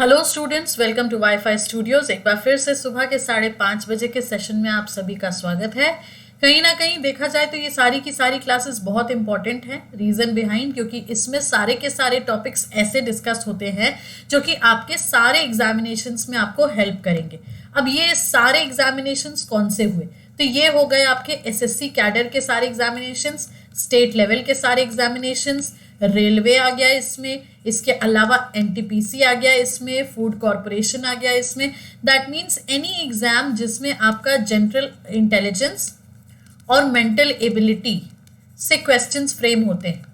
Hello students, welcome to wifi studios. एक बार फिर से सुबह के 5:30 के सेशन में आप सभी का स्वागत है। कहीं ना कहीं देखा जाए तो ये सारी की सारी क्लासेस बहुत इंपॉर्टेंट हैं। रीजन बिहाइंड, क्योंकि इसमें सारे के सारे टॉपिक्स ऐसे डिस्कस होते हैं जो कि आपके सारे एग्जामिनेशंस में आपको हेल्प करेंगे। अब ये सारे एग्जामिनेशंस कौन से हुए, तो ये हो गए आपके एसएससी कैडर के सारे एग्जामिनेशंस, स्टेट लेवल के सारे एग्जामिनेशंस, रेलवे आ गया इसमें, इसके अलावा एनटीपीसी आ गया इसमें, फूड कॉरपोरेशन आ गया इसमें। दैट मीन्स एनी एग्जाम जिसमें आपका जनरल इंटेलिजेंस और मेंटल एबिलिटी से क्वेश्चंस फ्रेम होते हैं,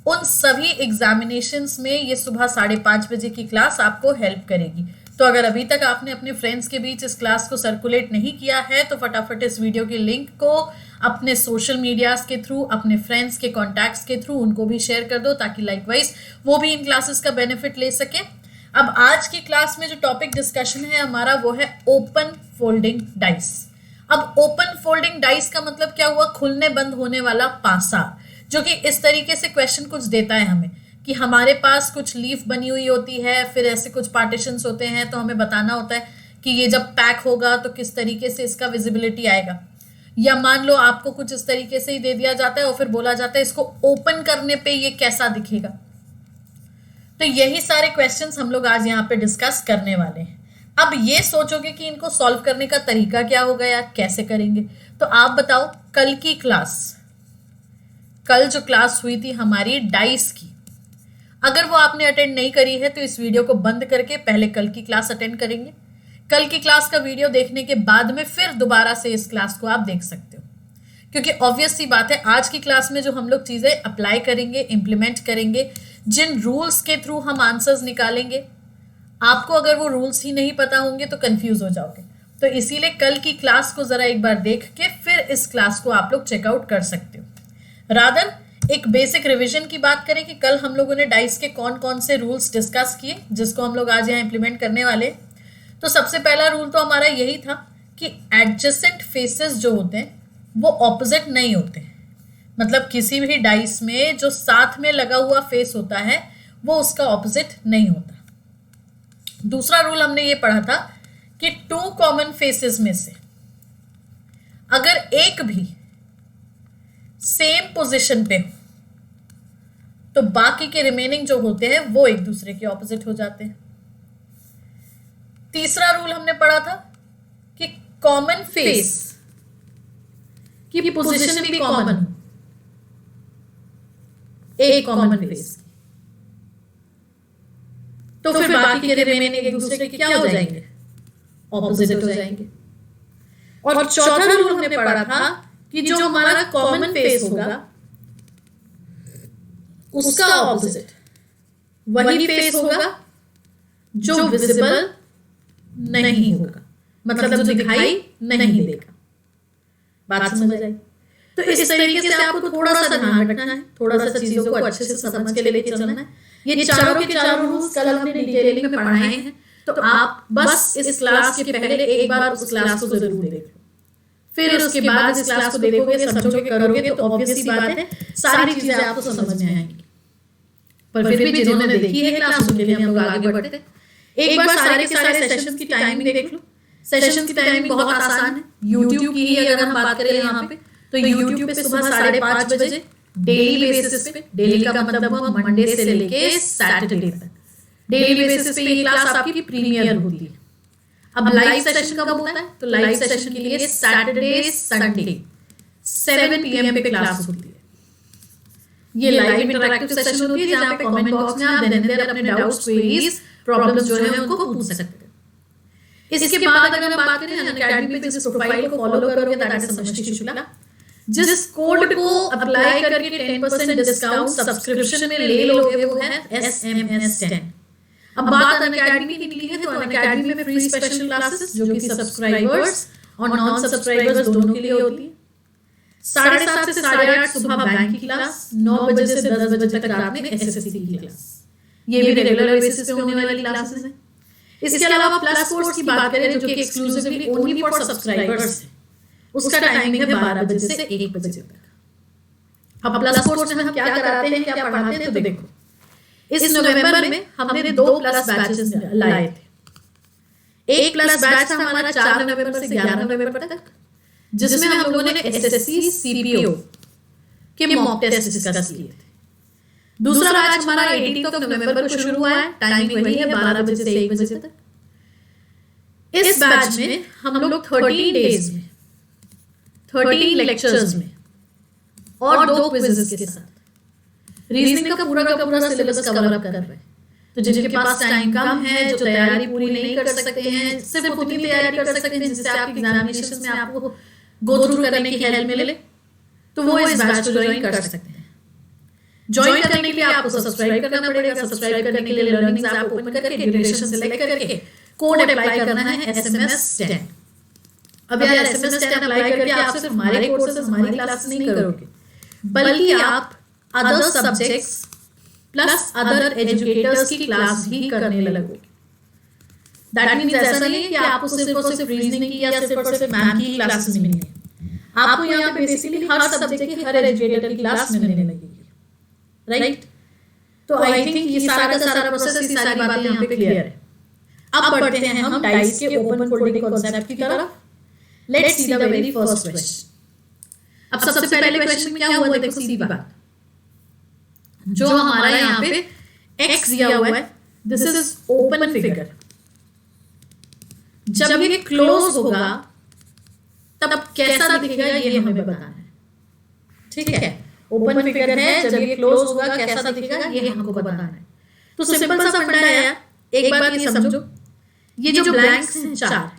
उन सभी एग्जामिनेशंस में ये सुबह 5:30 की क्लास आपको हेल्प करेगी। तो अगर अभी तक आपने अपने फ्रेंड्स के बीच इस क्लास को सर्कुलेट नहीं किया है तो फटाफट इस वीडियो के लिंक को अपने सोशल मीडियाज के थ्रू, अपने फ्रेंड्स के कॉन्टैक्ट्स के थ्रू उनको भी शेयर कर दो, ताकि लाइकवाइज वो भी इन क्लासेस का बेनिफिट ले सके। अब आज की क्लास में जो टॉपिक डिस्कशन है हमारा वो है ओपन फोल्डिंग डाइस। अब ओपन फोल्डिंग डाइस का मतलब क्या हुआ? खुलने बंद होने वाला पासा, जो कि इस तरीके से क्वेश्चन कुछ देता है हमें कि हमारे पास कुछ लीफ बनी हुई होती है, फिर ऐसे कुछ पार्टीशंस होते हैं, तो हमें बताना होता है कि ये जब पैक होगा तो किस तरीके से इसका विजिबिलिटी आएगा। या मान लो आपको कुछ इस तरीके से ही दे दिया जाता है और फिर बोला जाता है इसको ओपन करने पे ये कैसा दिखेगा। तो यही सारे क्वेश्चंस हम लोग आज यहाँ पे डिस्कस करने वाले हैं। अब ये सोचोगे कि इनको सॉल्व करने का तरीका क्या होगा यार, कैसे करेंगे? तो आप बताओ, कल जो क्लास हुई थी हमारी डाइस की, अगर वो आपने अटेंड नहीं करी है तो इस वीडियो को बंद करके पहले कल की क्लास अटेंड करेंगे। कल की क्लास का वीडियो देखने के बाद में फिर दोबारा से इस क्लास को आप देख सकते हो, क्योंकि ऑब्वियस सी बात है आज की क्लास में जो हम लोग चीजें अप्लाई करेंगे, इंप्लीमेंट करेंगे, जिन रूल्स के थ्रू हम आंसर्स निकालेंगे, आपको अगर वो रूल्स ही नहीं पता होंगे तो कंफ्यूज हो जाओगे। तो इसीलिए कल की क्लास को जरा एक बार देख के फिर इस क्लास को आप लोग चेकआउट कर सकते हो। रादर एक बेसिक रिवीजन की बात करें कि कल हम लोगों ने डाइस के कौन कौन से रूल्स डिस्कस किए जिसको हम लोग आज यहाँ इंप्लीमेंट करने वाले। तो सबसे पहला रूल तो हमारा यही था कि एडजेसेंट फेसेस जो होते हैं वो ऑपोजिट नहीं होते। मतलब किसी भी डाइस में जो साथ में लगा हुआ फेस होता है वो उसका ऑपोजिट नहीं होता। दूसरा रूल हमने ये पढ़ा था कि 2 कॉमन फेसेस में से अगर एक भी सेम पोजीशन पे हो तो बाकी के रिमेनिंग जो होते हैं वो एक दूसरे के ऑपोजिट हो जाते हैं। तीसरा रूल हमने पढ़ा था कि कॉमन फेस की पोजीशन भी कॉमन हो, एक कॉमन फेस, तो फिर बाकी के रिमेनिंग एक दूसरे के क्या हो जाएंगे? ऑपोजिट हो जाएंगे। और चौथा रूल हमने पढ़ा था कि जो हमारा कॉमन फेस होगा उसका ऑपोजिट वही फेस होगा जो विजिबल नहीं होगा, मतलब जो दिखाई नहीं देगा। बात समझ आई? तो इस तरीके से आपको थोड़ा सा ध्यान रखना है, थोड़ा सा चीजों को अच्छे से समझ के लेके चलना है। ये चारों के चारों रूल्स कल हमने डिटेलिंग में पढ़ाए हैं, तो आप बस इस क्लास के पहले एक बार उस क्लास को जरूर देख लो, फिर उसके बाद इस क्लास को देखोगे, समझोगे, करोगे तो ऑब्वियस सी बात है सारी चीजें आपको समझ में आएंगी। पर फिर भी जिन्होंने देखी है क्लास उनके लिए हम लोग आगे बढ़ते हैं। एक बार सारे के सारे सेशंस की टाइमिंग देख लो। सेशंस की टाइमिंग बहुत आसान है। YouTube की ही अगर हम बात करें यहाँ पे, तो YouTube पे सुबह 5:30 बजे डेली बेसिस पे, डेली का मतलब हुआ मंडे से लेके सैटरडे तक, डेली बेसिस पे ये क्लास आपकी प्रीमियर होती है। अब लाइव सेशन कब होता है? तो लाइव सेशन के लिए सैटरडे संडे 7 PM पे क्लास होती है। ये लाइव इंटरैक्टिव सेशन होती है जहाँ पे कमेंट बॉक्स में आप देन अपने डाउट्स, क्वेरीज, प्रॉब्लम्स जो है उनको पूछ सकते हैं। इसके बाद अगर हम बात करें अनअकैडमी पे जिस प्रोफाइल को फॉलो करोगे, दैट इज समष्टि शुक्ला, जिस कोड को अप्लाई करके 10% डिस्काउंट सब्सक्रिप्शन में ले लोगे वो है SMS10। अब बात अनअकैडमी की निकली है तो अनअकैडमी में फ्री स्पेशल क्लासेस जो कि सब्सक्राइबर्स और नॉन सब्सक्राइबर्स दोनों के लिए होती है। 7:30 से 8:30 सुबह बैंक की क्लास, 9 बजे से 10 बजे तक रात में SSC की क्लास। ये भी रेगुलर बेसिस पे होने वाली क्लासेस हैं। इसके अलावा प्लस कोर्स की बात करें जो कि एक्सक्लूसिवली ओनली फॉर सब्सक्राइबर्स है, उसका टाइमिंग है 12 बजे से 1 बजे तक। अब प्लस कोर्स में हम क्या कराते हैं, क्या पढ़ाते हैं, तो देखो इस नवंबर में हमने 2 प्लस बैचेस लाए थे। एक प्लस बैच था हमारा 4 नवंबर से 11 नवंबर तक, जिसमें हम लोगों ने एसएससी सीपीओ के मॉक टेस्ट डिस्कस किए थे। दूसरा बैच हमारा 18 नवंबर को शुरू हुआ है, टाइमिंग वही है 12 बजे से 1 बजे तक। इस बैच में हम लोग 13 डेज में 13 लेक्चर्स में और 2 क्विज़ेस के साथ रीजनिंग का पूरा सिलेबस कवर अप कर रहे हैं। तो जिनके पास टाइम कम है, जो तैयारी पूरी नहीं कर सकते हैं, सिर्फ उतनी तैयारी कर सकते हैं जिससे आपके एग्जामिनेशन में आपको गो थ्रू करने की हेल्प मिले, तो वो इस बैच को ज्वाइन कर सकते हैं। ज्वाइन करने के लिए आपको सब्सक्राइब करना पड़ेगा। सब्सक्राइब करने के लिए लर्निंग्स ऐप ओपन करके ड्यूरेशन सेलेक्ट करके कोड अप्लाई करना है SMS10। अब यार SMS10 अप्लाई करके आप सिर्फ हमारे कोर्सेज, हमारी क्लास नहीं करोगे, बल्कि आप other subjects plus other educators की क्लास भी करने लगोगे। दैट मींस ऐसा नहीं है कि आपको सिर्फ और सिर्फ रीजनिंग की या सिर्फ और सिर्फ मैथ की क्लासेस मिलेंगी। आपको यहाँ पे बेसिकली हर सब्जेक्ट की, हर एजुकेटर की क्लास मिलने लगेगी, राइट? तो आई थिंक ये सारा का सारा प्रोसेस, ये सारी बातें यहाँ पे क्लियर है। अब बढ़ते हैं हम डाइस के ओपन फोल्डिंग कॉन्सेप्ट की तरफ। Let's see the very first question. अब सबसे पहले क्वेश्चन में क्या हुआ, देखो सीधी बात, जो हमारा यहाँ पे x दिया हुआ है, दिस इज ओपन फिगर। जब ये क्लोज होगा तब कैसा दिखेगा ये हमें बताना है, ठीक है? ओपन फिगर है, जब ये क्लोज होगा कैसा दिखेगा ये हमको बताना है। तो सिंपल सा फंडा है यार, एक बात ये समझो, ये जो ब्लैंक्स हैं 4,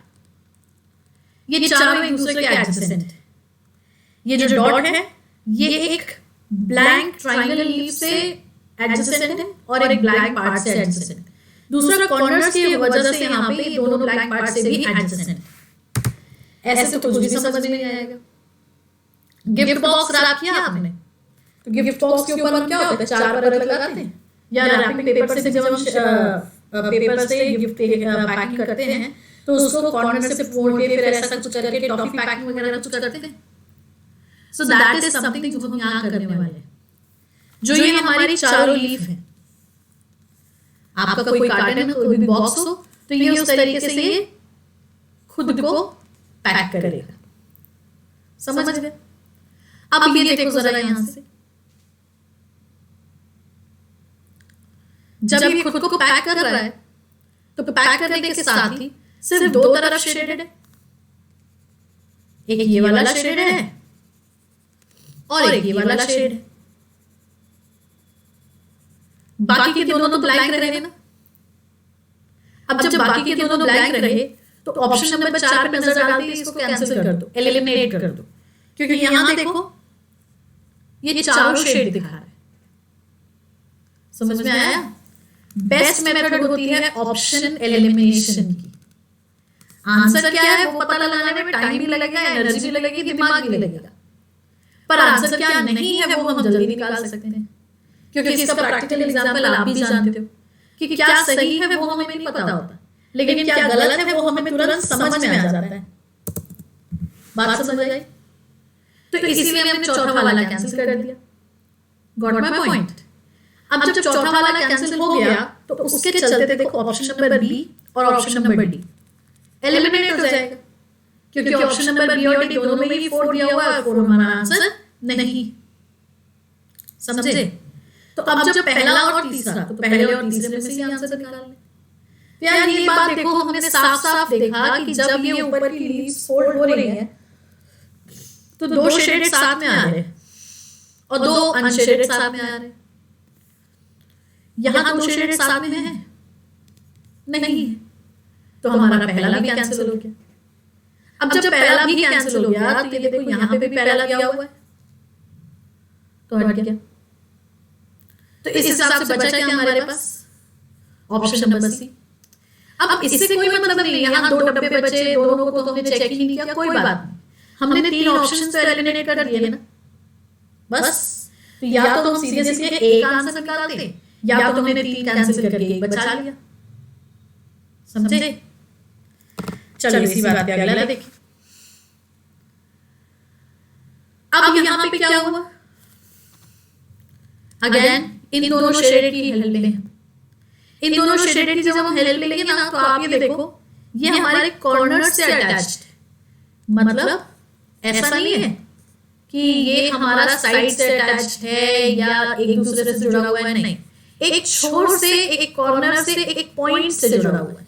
ये चारों एक दूसरे के एडजेसेंट है। ये जो डॉट है ये एक ब्लैंक ट्रायंगल लीफ से एडजेसेंट है और एक ब्लैंक पार्ट से एडजेसेंट। दूसरा कॉर्नर्स की वजह से यहाँ पे दोनों ब्लैंक पार्ट से भी एडजेसेंट। ऐसे तो कुछ भी समझ में नहीं आएगा। गिफ्ट बॉक्स रैप किया आपने, तो गिफ्ट बॉक्स के ऊपर हम क्या होता है, 4 परत लगाते हैं, या रैपिंग पेपर से जब हम पेपर से गिफ्ट पैकिंग करते हैं तो उसको कॉर्नर से फोड़ के फिर ऐसा कुछ करके टॉफी पैकिंग वगैरह कुछ करते हैं। सो दैट इज समथिंग जो हम यहाँ करने वाले हैं। जो ये हमारी चारों लीफ है, आपका कोई कार्टन है, कोई भी बॉक्स हो, तो ये उस तरीके से ये खुद को पैक करेगा। समझ गए? अब ये देखो जरा यहां से, जब ये खुद को पैक कर रहा है तो पैक करने के साथ ही सिर्फ 2 तरफ शेडेड है, एक ये वाला शेड है और एक ये वाला शेड है। बाकी के दोनों तो ब्लैंक रहे ना। अब जब बाकी के दोनों ब्लैंक रहे तो ऑप्शन नंबर 4 पे नजर डालते हैं, इसको कैंसिल कर दो, एलिमिनेट कर दो, क्योंकि यहां देखो ये चारों शेड दिखा रहा है। समझ में आया? बेस्ट मेथड होती है ऑप्शन एलिमिनेशन की। आंसर क्या है वो पता लगाने में टाइम भी लगेगा, एनर्जी भी लगेगी, दिमाग भी लगेगा, पर आंसर क्या नहीं है वो हम जल्दी निकाल सकते हैं, क्योंकि इसका प्रैक्टिकल एग्जांपल आप भी जानते हो कि क्या सही है वो हमें नहीं पता होता, लेकिन क्या गलत है वो हमें तुरंत समझ में आ जाता है। बात समझ आई? तो इसीलिए हमने चौथा वाला कैंसिल कर दिया। Got my point? अब जब चौथा वाला कैंसिल हो गया तो उसके चलते देखो ऑप्शन नंबर बी और ऑप्शन नंबर डी एलिमिनेट हो जाएगा, क्योंकि ऑप्शन नंबर बी और डी दोनों में ही 4 दिया हुआ है, 4 हमारा आंसर नहीं। समझे? तो अब जब पहला और तीसरा, तो पहले और तीसरे में से ही आंसर निकालने। तो यार ये बात देखो, हमने साफ साफ देखा कि जब ये ऊपर की लीव्स फोल्ड हो रही है तो 2 शेडेड साथ में आ रहे हैं और 2 अनशेडेड साथ में आ रहे हैं। यहां 2 शेडेड साथ में है नहीं, तो हमारा पहला भी कैंसिल हो गया। अब जब पहला भी कैंसिल हो गया तो ये देखो यहां पे भी पहला दिया हुआ है, तो हट गया। तो इस हिसाब से बचा क्या हमारे पास? Option number C. अब इससे कोई मतलब नहीं, यहाँ 2 डब्बे बचे, दोनों को तो हमने चेक ही नहीं किया, कोई बात नहीं, हमने 3 ऑप्शन तो एलिमिनेट कर दिए ना बस। तो या तो हम सीधे सीधे एक आंसर निकालते, या तो हमने 3 कैंसिल करके एक बचा लिया। समझे? चलो इसी बात पे अगला देखिए। अब यहाँ पे क्या हुआ? अगेन इन दोनों शेडेड की हेल्प लेंगे। इन दोनों शेडेड की जब हम हेल्प लेंगे ना, तो आप ये देखो ये हमारे कॉर्नर से अटैच्ड है, मतलब ऐसा नहीं है कि ये हमारा साइड से अटैच्ड है या एक दूसरे से जुड़ा हुआ है, नहीं, एक छोर से, एक कॉर्नर से, एक पॉइंट से जुड़ा हुआ है।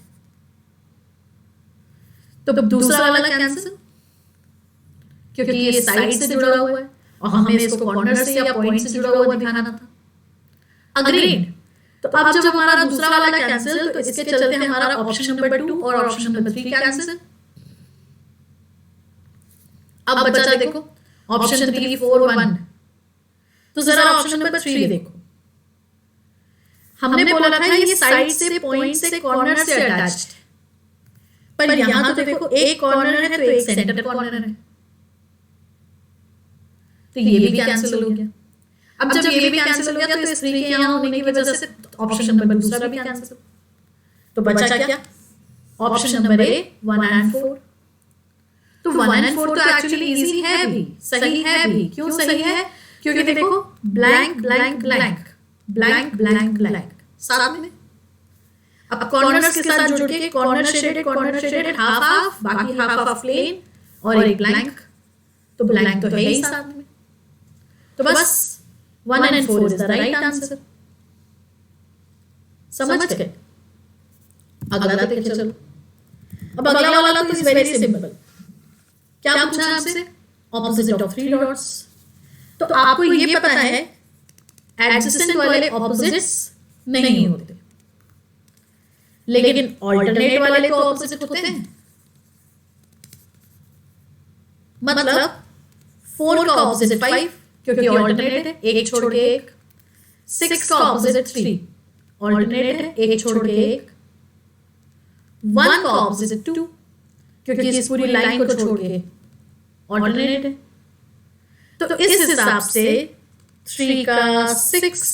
तो दूसरा वाला कैंसिल, क्योंकि ये साइड से जुड़ा हुआ है और हमें इसको कॉर्नर से या पॉइंट से जुड़ा हुआ दिखाना था। अग्रीड। तो अब जब हमारा दूसरा वाला कैंसिल, तो इसके चलते हमारा ऑप्शन नंबर 2 और ऑप्शन नंबर 3 कैंसिल। अब बचा देखो ऑप्शन 3, 4, 1। तो जरा ऑप्शन नंबर 3 देखो, हमने बोला था ये साइड से, पॉइंट से, कॉर्नर से अटैच्ड, पर यहां तो देखो एक कॉर्नर है तो एक सेंटर कॉर्नर है, तो ये भी कैंसिल हो गया। अब जब ये भी कैंसिल हो गया तो इस 3 के यहां होने की वजह से ऑप्शन नंबर दूसरा भी कैंसिल। तो बचा क्या? Option number A 1 and 4। तो 1 एंड 4 तो एक्चुअली इजी है भी, सही है भी। क्यों सही है? क्योंकि देखो blank blank blank blank blank blank साथ में। अब कॉर्नर्स के साथ जुड़ के कॉर्नर शेडेड हाफ हाफ, बाकी हाफ हाफ प्लेन और एक ब्लैंक, तो ब्लैंक तो है ही साथ में। तो बस 1 and 4 is the right answer. समझ गए? अगला देखिए चलो। अब अगला वाला तो इज वेरी सिंपल। क्या पूछा हमसे? Opposite of 3 dots. तो आपको ये पता है एडजेसेंट वाले ऑपोजिट्स नहीं होते, लेकिन ऑल्टरनेट वाले तो ऑपोजिट होते हैं। मतलब 4 का ऑपोजिट 5, क्योंकि ऑल्टरनेट है, एक छोड़ के एक। 6 का ऑपोजिट 3, ऑल्टरनेट है, एक छोड़ के एक। 1 का ऑपोजिट 2, क्योंकि इस पूरी लाइन को छोड़ के ऑल्टरनेट है। तो इस हिसाब से 3 का 6,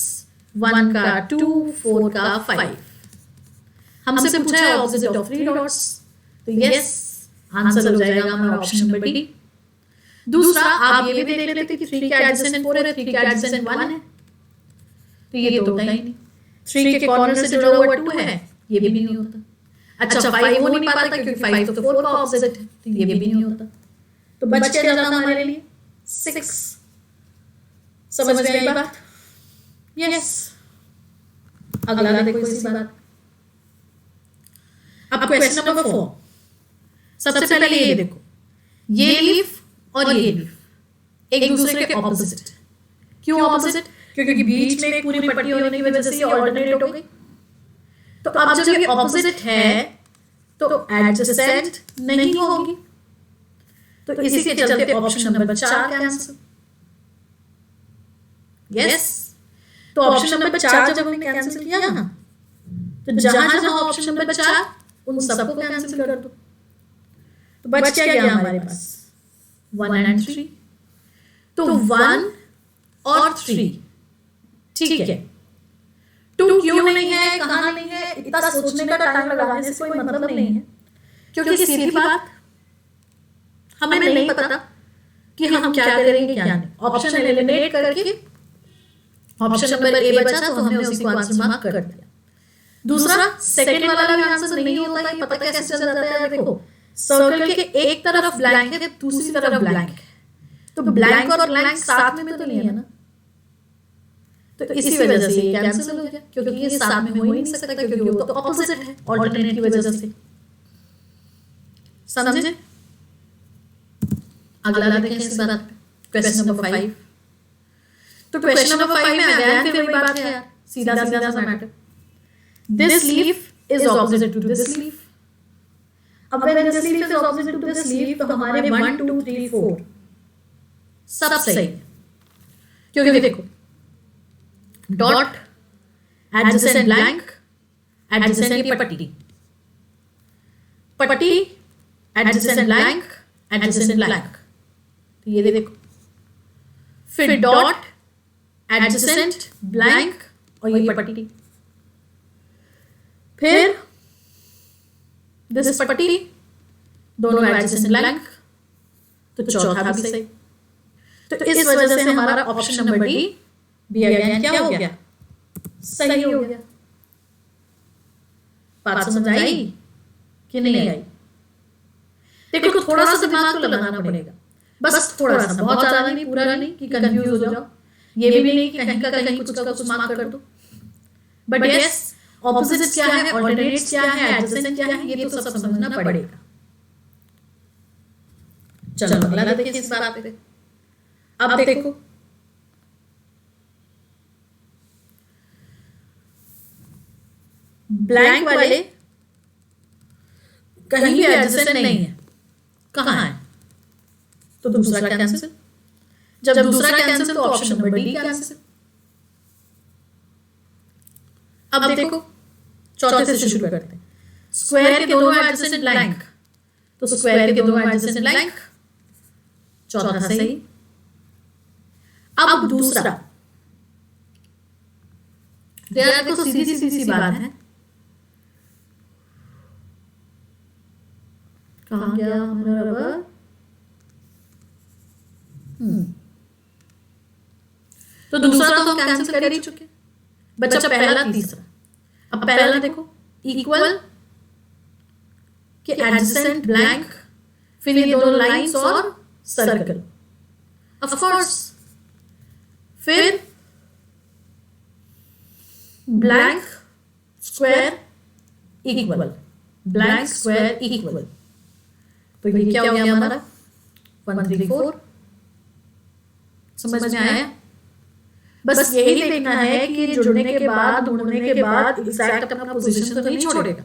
1 का 2, 4 का 5। हमसे पूछा है ऑपोजिट ऑफ 3 डॉट्स, तो यस आंसर हो जाएगा हमारा ऑप्शन नंबर डी। दूसरा आप ये भी देख लेते कि 3 के एडजेसेंट 4 है, 3 के एडजेसेंट 1 है, तो ये तो होता ही नहीं। 3 के कॉर्नर से जुड़ा हुआ 2 है, ये भी नहीं होता। अच्छा 5 हो नहीं पाता क्योंकि 5 तो 4 का ऑपोजिट है, तो ये भी नहीं होता। तो बच क्या जाता हमारे लिए? 6। समझ में आई बात? यस। अगला देखो इसी बात। अब क्वेश्चन नंबर 4। सबसे पहले ये देखो, ये लीफ और ये लीफ एक दूसरे के ऑपोजिट। क्यों ऑपोजिट? क्योंकि बीच में एक पूरी पट्टी होने की वजह से ये ऑल्टरनेट हो गई। तो अब जब ये ऑपोजिट है तो एडजेसेंट नहीं होगी, तो इसी के चलते ऑप्शन नंबर 4 कैंसिल। यस। तो ऑप्शन नंबर 4 जब हमने कैंसिल किया ना, तो जहां जहां ऑप्शन नंबर 4 उन सबको कैंसिल कर दो। तो बच क्या गया हमारे पास? 1 एंड 3। तो 1 और 3 ठीक है। 2 क्यों नहीं है, कहां नहीं है, इतना सोचने का टाइम लगाने से कोई मतलब नहीं है, क्योंकि सीधी बात हमें नहीं पता कि हम क्या करेंगे क्या नहीं। ऑप्शन एलिमिनेट करके ऑप्शन नंबर ए बचा तो हमने उसी को आंसर मार्क कर दिया। दूसरा सेकंड वाला भी आंसर नहीं होता, ये पता कैसे चल जाता है? देखो सर्कल के एक तरफ ब्लैंक है, दूसरी तरफ ब्लैंक है, तो ब्लैंक और ब्लैंक साथ में तो नहीं है ना, तो इसी वजह से ये कैंसिल हो गया, क्योंकि ये साथ में हो ही नहीं सकता, क्योंकि वो तो ऑपोजिट है ऑल्टरनेट की वजह से। समझे? अगला देखें इस बात पे, क्वेश्चन नंबर 5। तो क्वेश्चन नंबर 5 में अगेन फिर वही बात है यार, सीधा सीधा सा matter. This leaf is opposite to this leaf. अब when this leaf is opposite to this leaf, तो हमारे 1 2 3 4 सब सही, क्योंकि देखो डॉट एडजेसेंट ब्लैंक, एडजेसेंट की पट्टी, पट्टी एडजेसेंट ब्लैंक, एडजेसेंट ब्लैंक, तो ये देखो फिर डॉट एडजेसेंट ब्लैंक और ये पट्टी, फिर दिस पट्टी, दोनों एडजेसेंट ब्लैंक, तो चौथा भी सही। तो इस वजह से हमारा ऑप्शन नंबर डी भी अगेन क्या हो गया? सही हो गया। बात समझ आई कि नहीं आई? देखो थोड़ा सा दिमाग तो लगाना पड़ेगा, बस थोड़ा सा, बहुत ज्यादा नहीं, पूरा नहीं कि कंफ्यूज हो जाओ, ये भी नहीं कि कहीं का कहीं कुछ का कुछ मार्क कर दो। बट यस, ऑपोजिट क्या है, ऑल्टरनेट्स क्या है, एडजेसेंट क्या है, ये तो सब समझना पड़ेगा। चलो अगला देखिए इस बात पे। अब देखो ब्लैंक वाले कहीं भी एडजेसेंट नहीं है, कहाँ है? तो दूसरा कैंसिल। जब दूसरा कैंसिल तो ऑप्शन नंबर डी कैंसिल। अब देखो चौथे से शुरू करते हैं। स्क्वायर के दोनों एडजेसेंट ब्लैंक, तो स्क्वायर के दोनों एडजेसेंट ब्लैंक, चौथा सही। अब दूसरा, देखो सीधी सी बात है, कहां गया हमारा रबर? तो दूसरा तो हम कैंसिल कर ही चुके, बच्चा पहला तीसरा। अब पहला देखो इक्वल के एडजेसेंट ब्लैंक, फिर ये दोनों लाइंस और सर्कल, ऑफ कोर्स, फिर blank square equal, blank square equal, तो ये क्या हो गया हमारा 1 3 4। समझ में आया? बस यही देखना है कि जुड़ने के बाद, ढूंढने के बाद एग्जैक्ट अपना पोजीशन तो नहीं छोड़ेगा,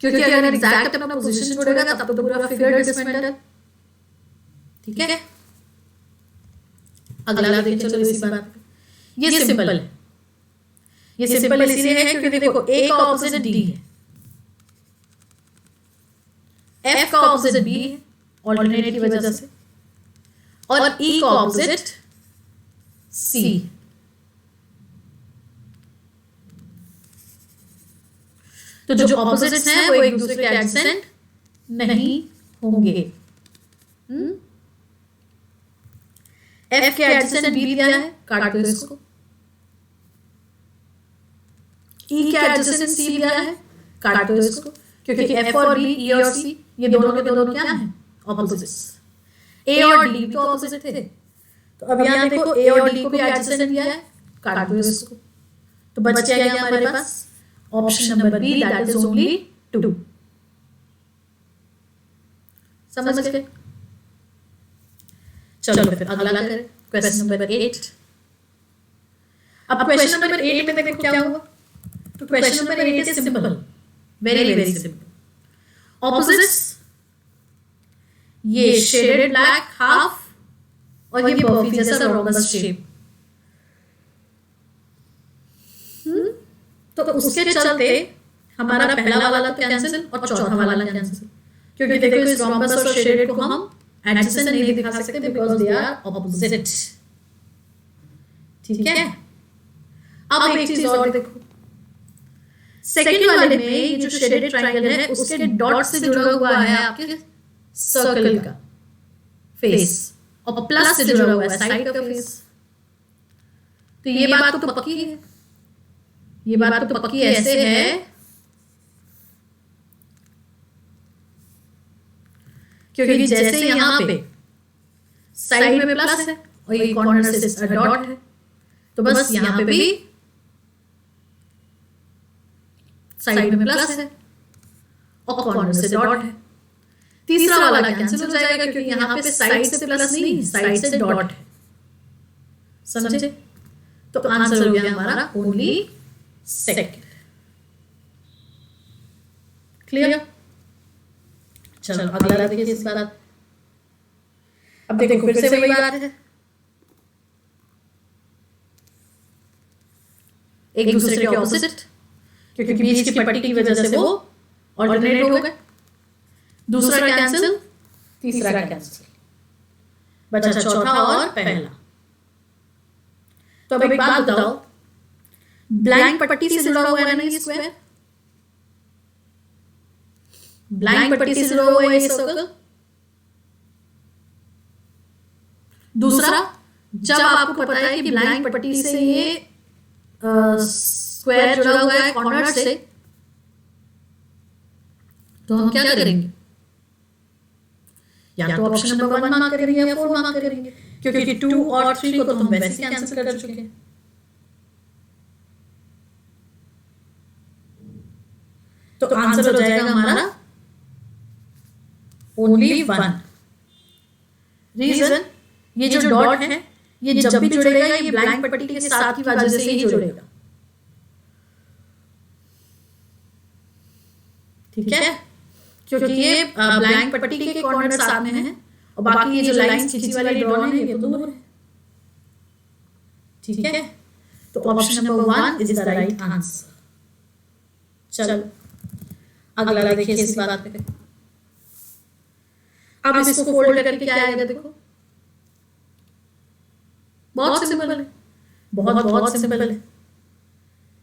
क्योंकि अगर एग्जैक्ट अपना पोजीशन छोड़ेगा तब तो पूरा फिगर डिसमेंटल। ठीक है, अगला देखिए, चलो इसी बात पे। ये सिंपल है, ये सिंपल इसलिए है क्योंकि देखो ए का ऑपोजिट डी है, एफ का ऑपोजिट बी है ऑल्टरनेट की वजह से, और ई का ऑपोजिट सी। तो जो ऑपोजिट्स हैं वो एक दूसरे के एडजेसेंट नहीं होंगे। एफ के एडजेसेंट बी दिया है, काट दो इसको। ई के एडजेसेंट सी दिया है, काट दो इसको, क्योंकि एफ और बी, ई और सी, ये दोनों के दोनों क्या हैं? ऑपोजिट्स। ए और डी तो ऑपोजिट थे, तो अब यहां देखो ए और डी को भी एडजेसेंट दिया है, काट दो इसको, तो बच गया हमारे पास option number B, that is only 2। समझ गए? चलो फिर अगला करें, क्वेश्चन नंबर 8। अब क्वेश्चन नंबर 8 में देखो क्या हुआ। तो question number 8 is simple, very very simple. Opposites, ये शेडेड ब्लैक हाफ और ये बर्फी जैसा रोमबस शेप, तो उसके चलते हमारा पहला वाला तो कैंसिल और चौथा वाला कैंसिल, क्योंकि देखो इस रोमबस और शेडेड को हम एडजेसेंट नहीं दिखा सकते बिकॉज़ दे आर ऑपोजिट। ठीक है, अब एक चीज और देखो, सेकंड वाले में जो शेडेड ट्रायंगल है उसके डॉट से जुड़ा हुआ है आपके सर्कल का फेस, और प्लस से जुड़ा हुआ है साइड का फेस। तो ये बात तो पक्की है, ये बात तो पक्की ऐसे है क्योंकि जैसे यहां पे साइड में प्लस है और ये कॉर्नर से डॉट है, तो बस यहां पे भी साइड में प्लस है और कॉर्नर से डॉट है। तीसरा वाला कैंसिल हो जाएगा क्योंकि यहां पे साइड से प्लस नहीं, साइड से डॉट है। समझे? तो आंसर हो गया हमारा ओनली सेकंड। क्लियर? चलो अगला देखिए इस बात। अब देखो फिर से वही बात है, एक दूसरे के ऑपोजिट, क्योंकि बीच की पट्टी की वजह से वो ऑल्टरनेट हो गए। दूसरा कैंसिल, तीसरा कैंसिल, बचा चौथा और पहला। तो अब एक बात बताओ, ब्लैंक पट्टी से जुड़ा हुआ है ना ये स्क्वायर, ब्लैंक पट्टी से जुड़ा हुआ है ये सर्कल। दूसरा, जब आपको पता है कि ब्लैंक पट्टी से ये स्क्वायर जुड़ा हुआ है कॉर्नर से, तो हम क्या करेंगे, या तो ऑप्शन नंबर 1 मार्क करेंगे या 4 मार्क करेंगे, क्योंकि 2 और 3 को तो हम वैसे ही कैंसिल कर चुके हैं। तो आंसर हो जाएगा हमारा ओनली 1। रीजन, ये जो डॉट है ये जब भी जुड़ेगा ये ब्लैंक पट्टी के साथ की वजह से ही जुड़ेगा, ठीक है, क्योंकि ये ब्लैंक पट्टी के कॉर्नर साथ में है और बाकी ये जो लाइंस खींची वाली ड्रॉन है ये तो दूर है, ठीक है। तो option number 1 is the right answer. चलो अगला देखिए इस बात पे। अब इसको फोल्ड करके क्या आएगा, देखो बहुत सिंपल है, बहुत बहुत सिंपल है।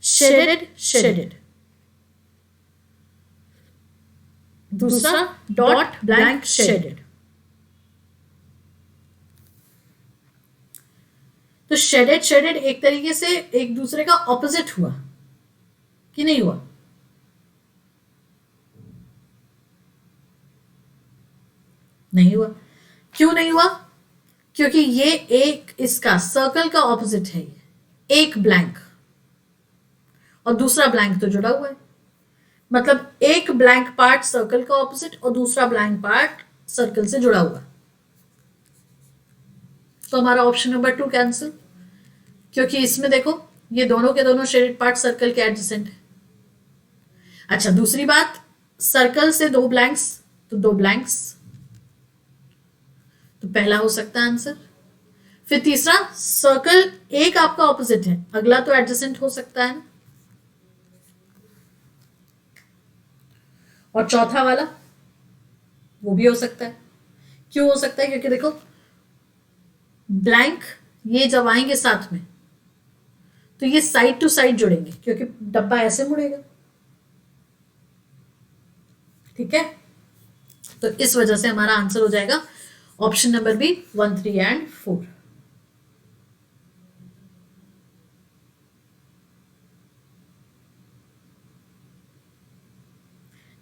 शेडेड शेडेड, दूसरा डॉट ब्लैंक शेडेड। तो शेडेड शेडेड एक तरीके से एक दूसरे का ऑपोजिट हुआ कि नहीं हुआ? नहीं हुआ। क्यों नहीं हुआ? क्योंकि ये एक इसका सर्कल का ऑपोजिट है, एक ब्लैंक और दूसरा ब्लैंक तो जुड़ा हुआ है, मतलब एक ब्लैंक पार्ट सर्कल का ऑपोजिट और दूसरा ब्लैंक पार्ट सर्कल से जुड़ा हुआ। तो हमारा ऑप्शन नंबर 2 कैंसिल, क्योंकि इसमें देखो ये दोनों के दोनों शेडेड पार्ट सर्कल के एडजेसेंट है। अच्छा दूसरी बात, सर्कल से 2 ब्लैंक्स तो 2 ब्लैंक्स, तो पहला हो सकता है आंसर। फिर तीसरा, सर्कल एक आपका ऑपोजिट है, अगला तो एडजेसेंट हो सकता है। और चौथा वाला वो भी हो सकता है। क्यों हो सकता है? क्योंकि देखो ब्लैंक ये जब आएंगे साथ में तो ये साइड टू साइड जुड़ेंगे, क्योंकि डब्बा ऐसे मुड़ेगा, ठीक है। तो इस वजह से हमारा आंसर हो जाएगा ऑप्शन नंबर बी 1, 3 एंड 4।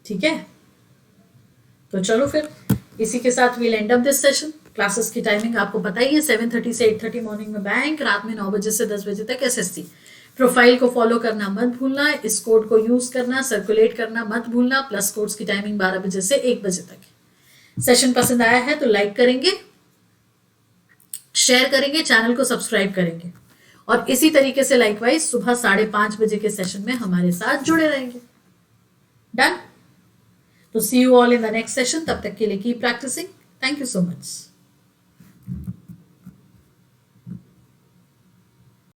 ठीक है, तो चलो फिर इसी के साथ we'll end up this session. Classes की टाइमिंग आपको पता ही है, 7:30 से 8:30 मॉर्निंग में बैंक, रात में 9 बजे से 10 बजे तक एसएससी। प्रोफाइल को फॉलो करना मत भूलना, इस कोड को यूज करना, सर्कुलेट करना मत भूलना। प्लस कोर्स की टाइमिंग 12 बजे से 1 बजे तक। सेशन पसंद आया है तो लाइक करेंगे, शेयर करेंगे, चैनल को सब्सक्राइब करेंगे और इसी तरीके से लाइकवाइज सुबह 5:30 बजे के सेशन में हमारे साथ जुड़े रहेंगे। डन? तो see you all in the next session. तब तक के लिए keep practising. Thank you so much.